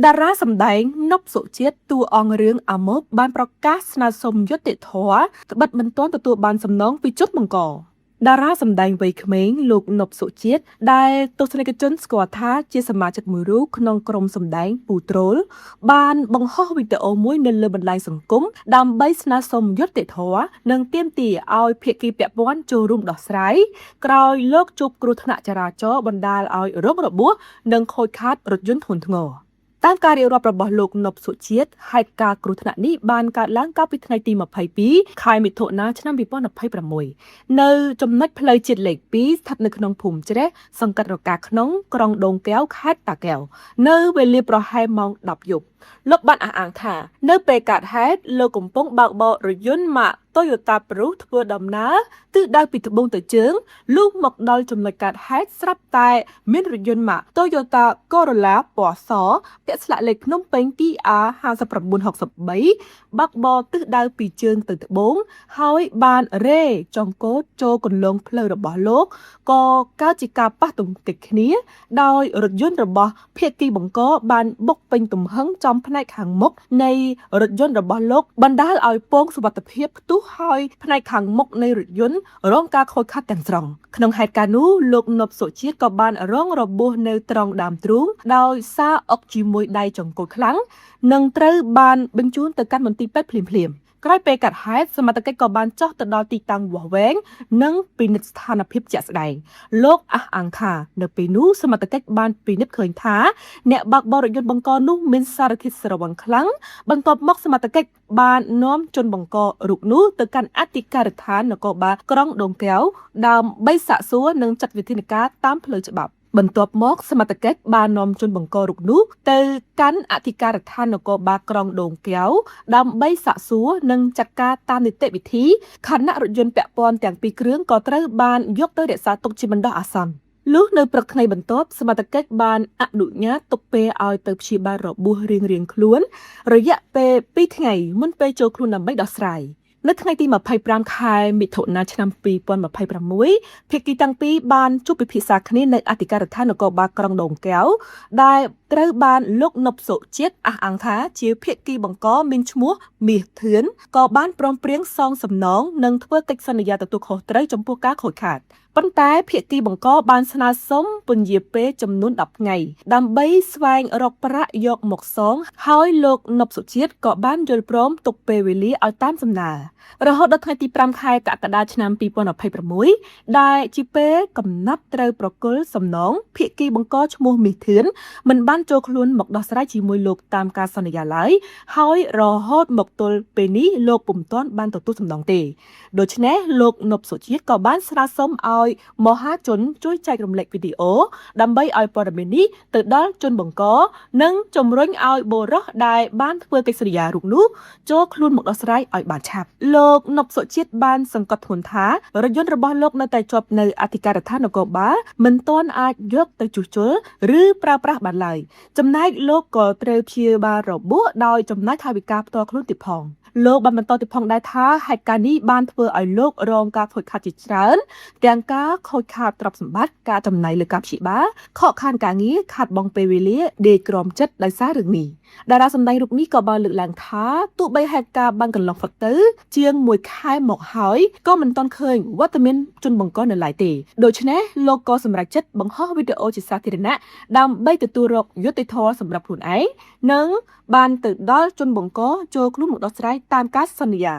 តារាសម្ដែងនប់សុជាតិតួអង្គរឿងអាម៉ុកបានប្រកាសស្នើសុំយុត្តិធម៌ត្បិតមិនទាន់ទទួលបានសំណងពីជនបង្កតារាសម្ដែងវ័យក្មេងលោកនប់សុជាតិដែលទស្សនិកជនស្គាល់ថាជាសមាជិកមួយរូបក្នុងក្រុមសម្ដែងពូត្រូលបានបង្ហោះវីដេអូមួយនៅលើបណ្ដាញសង្គមដើម្បីស្នើសុំយុត្តិធម៌និងទាមទារឲ្យភាគីពាក់ព័ន្ធចូលរួមដោះស្រាយក្រោយលោកជួបគ្រោះថ្នាក់ចរាចរណ៍បណ្ដាលឲ្យរងរបួសនិងខូចខាតរថយន្តធ្ងន់ធ្ងរតាមការរៀបរាប់របស់លោកនប់សុជាតិហេតុការណ៍គ្រោះថ្នាក់នេះបានកើតឡើងកាលពីថ្ងៃទី22ខែមិថុនាឆ្នាំ2026នៅចំណុចផ្លូវជាតិលេខ2ស្ថិតនៅក្នុងភូមិជ្រេះសង្កាត់រកាក្នុងក្រុងដូងកែវខេត្តតាកែវនៅវេលាប្រហែលម៉ោង10យប់លោកបានអះអាងថានៅពេលកើតហេតុលោកកំពុងបើកបររថយន្តម៉ាក Toyota Prius ធ្វើដំណើរទិសដៅពីត្បូងទៅជើងលុះមកដល់ចំណុចកើតហេតុស្រាប់តែមានរថយន្តម៉ាក Toyota Corolla ពណ៌សពាក់ស្លាកលេខភ្នំពេញ TR5963 បើកបរទិសដៅពីជើងទៅត្បូងហើយបានរេចង្កូតចូលគន្លងផ្លូវរបស់លោកក៏កើតជាការប៉ះទង្គិចគ្នាដោយរថយន្តរបស់ភាគីបង្កបានបុកពេញទំហឹងចំផ្នែកខាងមុខនៃរថយន្តរបស់លោកបណ្ដាលឲ្យពងសុវត្ថិភាពផ្ទុះហើយផ្នែកខាងមុខនៃរថយន្តរងការខូចខាតទាំងស្រុងក្នុងហេតុការណ៍នោះលោកនប់សុជាតិក៏បានរងរបួសនៅត្រង់ដើមទ្រូងដោយសារអុកជាមួយដៃចង្កូតខ្លាំងនិងត្រូវបានបញ្ជូនទៅកាន់មន្ទីរពេទ្យភ្លាមៗក្រោយពេលកាត់ហេតុសមត្ថកិច្ចក៏បានចុះទៅដល់ទីតាំងវាស់វែងនិងពិនិត្យស្ថានភាពជាក់ស្ដែងលោកអះអាងថានៅពេលនោះសមត្ថកិច្ចបានពិនិត្យឃើញថាអ្នកបើកបររថយន្តបង្កនោះមានសារធាតុស្រវឹងខ្លាំងបន្ទាប់មកសមត្ថកិច្ចបាននាំជនបង្ករូបនោះទៅកាន់អធិការដ្ឋាននគរបាលក្រុងដូងកែវដើម្បីសាកសួរនិងចាត់វិធានការតាមផ្លូវច្បាប់បន្ទាប់មកសមត្ថកិច្ចបាននាំជនបង្ករូបនោះទៅកាន់អធិការដ្ឋាននគរបាលក្រុងដូងកែវដើម្បីសាកសួរនិងចាត់ការតាមនីតិវិធីខណៈរថយន្តពាក់ព័ន្ធទាំងពីរគ្រឿងក៏ត្រូវបានយកទៅរក្សាទុកជាបណ្ដោះអាសន្នលុះនៅព្រឹកថ្ងៃបន្ទាប់សមត្ថកិច្ចបានអនុញ្ញាតទុកពេលឲ្យទៅព្យាបាលរបួសរៀងៗខ្លួនរយៈពេល2ថ្ងៃមុនពេលចូលខ្លួនដើម្បីដោះស្រាយនៅថ្ងៃទី25ខែមិថុនាឆ្នាំ2026ភាគីទាំងពីរបានជួបពិភាក្សាគ្នានៅអធិការដ្ឋាននគរបាលក្រុងដូងកែវដែលត្រូវបានលោកនប់សុជាតិអះអាងថាជាភាគីបង្កមានឈ្មោះមាសធឿនក៏បានព្រមព្រៀងសងសំណងនិងធ្វើកិច្ចសន្យាទទួលខុសត្រូវចំពោះការខូចខាតប៉ុន្តែភាគីបង្កបានស្នើសុំពន្យាពេលចំនួន10ថ្ងៃដើម្បីស្វែងរកប្រាក់យកមកសងហើយលោកនប់សុជាតិក៏បានយល់ព្រមទុកពេលវេលាឲ្យតាមសំណើរហូតដល់ថ្ងៃទី5ខែកក្កដាឆ្នាំ2026ដែលជាពេលកំណត់ត្រូវប្រគល់សំណងភាគីបង្កឈ្មោះមាសធឿនមិនបានចូលខ្លួនមកដោះស្រាយជាមួយលោកតាមការសន្យាឡើយហើយរហូតមកទល់ពេលនេះលោកពុំទាន់បានទទួលសំណងទេដូច្នេះលោកនប់សុជាតិក៏បានស្នើសុំឲ្យមហាជនជួយចែករំលែកវីដេអូដើម្បីឲ្យព័ត៌មាននេះទៅដល់ជនបង្កនិងជំរុញឲ្យបុរសដែលបានធ្វើកិច្ចសន្យារូបនោះចូលខ្លួនមកដោះស្រាយឲ្យបានឆាប់លោកនប់សុជាតិបានសង្កត់ធ្ងន់ថារថយន្តរបស់លោកនៅតែជាប់នៅអធិការដ្ឋាននគរបាលមិនទាន់អាចយកទៅជួសជុលឬប្រើប្រាស់បានឡើយចំណែកលោកក៏ត្រូវព្យាបាលរបួសដោយចំណាយថវិកាផ្ទាល់ខ្លួនទៀតផងលោកបានបន្តទៀតផងដែរថាហេតុការណ៍នេះបានធ្វើឲ្យលោករងការខូចខាតជាច្រើនទាំងការខូចខាតទ្រព្យសម្បត្តិការចំណាយលើការព្យាបាលខកខានការងារខាតបង់ពេលវេលាដេកក្រំចិត្តដោយសាររឿងនេះតារាសម្ដែងរូបនេះក៏បានលើកឡើងថាទោះបីហេតុការណ៍បានកន្លងផុតទៅជាង1ខែមកហើយក៏មិនទាន់ឃើញវត្តមានជនបង្កនៅឡើយទេដូច្នេះលោកក៏សម្រេចចិត្តបង្ហោះវីដេអូជាសាធារណៈដើម្បីទទួលរកយុត្តិធម៌សម្រាប់ខ្លួនឯងនិងបានទៅដល់ជនបង្កចូលខ្លួនមកដោះស្រាយតាមការសន្យា